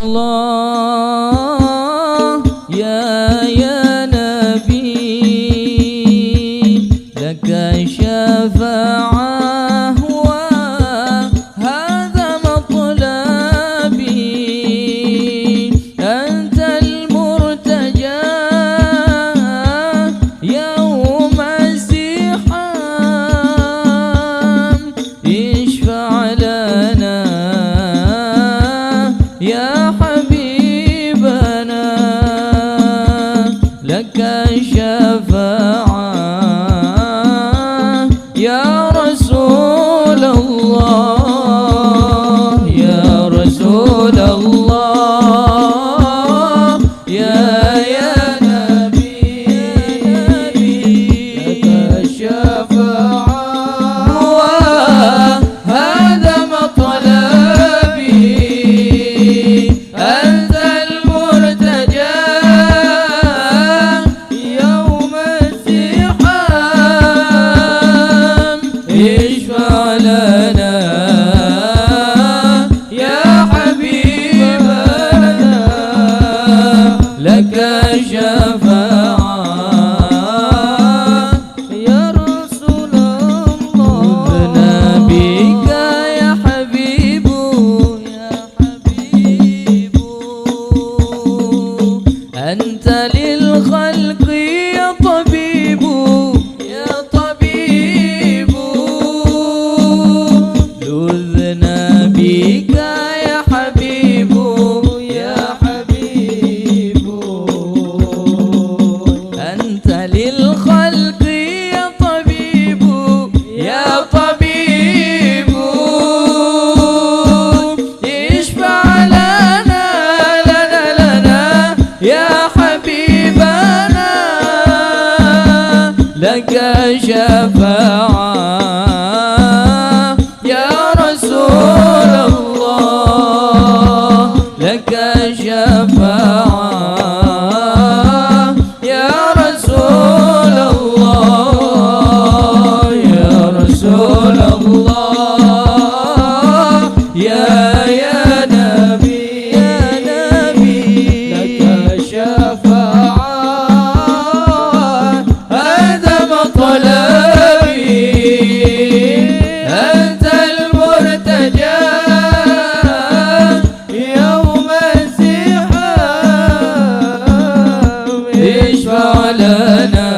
الله يا نبي لك شفاعة وهذا مطلبي أنت المرتجى يوم الزحام اشفع لنا يا حبيبنا لك شفاعة يا رسول الله يا رسول الله يا نبي لك شفاعة وهذا مطلبي أنت المرتجى يوم الزحام اشفع لنا يا حبيبنا لك شفاعة يا رسول الله خذنا بك يا حبيب يا حبيب أنت للخلق يا طبيب يا طبيب لذنا بك يا حبيب يا حبيب أنت للخلق يا طبيب يا طبيب اشفع لنا يا حبيبنا لك شفاعة يا رسول الله لك شفاعة يا رسول الله يا رسول الله يا نبي لك شفاعة هذا مطلبي أنت المرتجى يوم الزحام اشفع لنا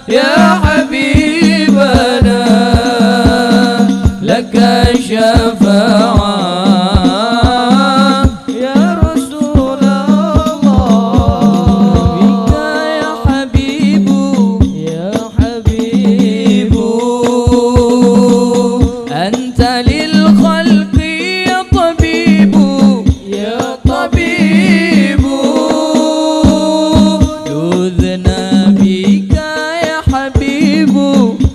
يا حبيبنا لك شفاعة يا رسول الله بك يا حبيب يا حبيب أنت للخلق يا طبيب يا طبيب لذنا بك يا حبيب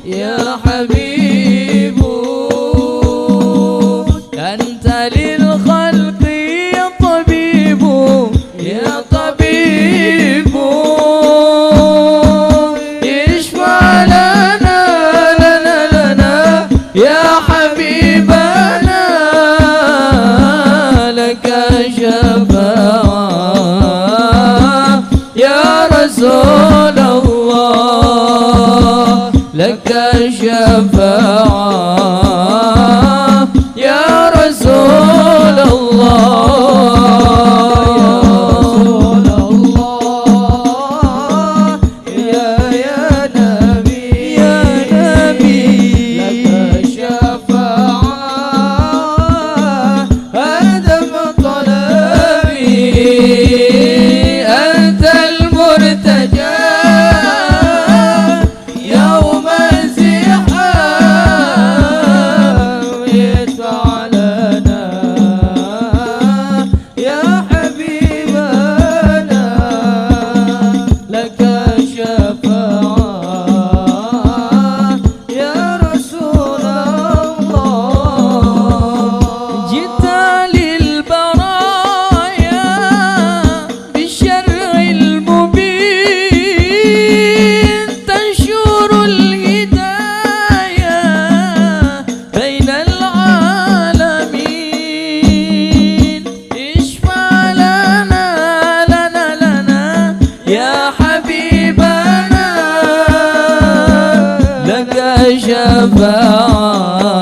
يا حبيب أنت للخلق يا طبيب يا طبيب اشفع لنا يا حبيبنا لك شفاعة يا رسول الله لك شفاعة يا رسول الله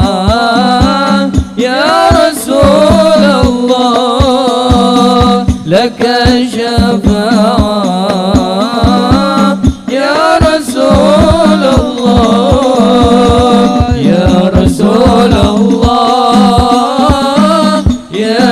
شفاعة يا رسول الله لك شفاعة يا رسول الله يا رسول الله يا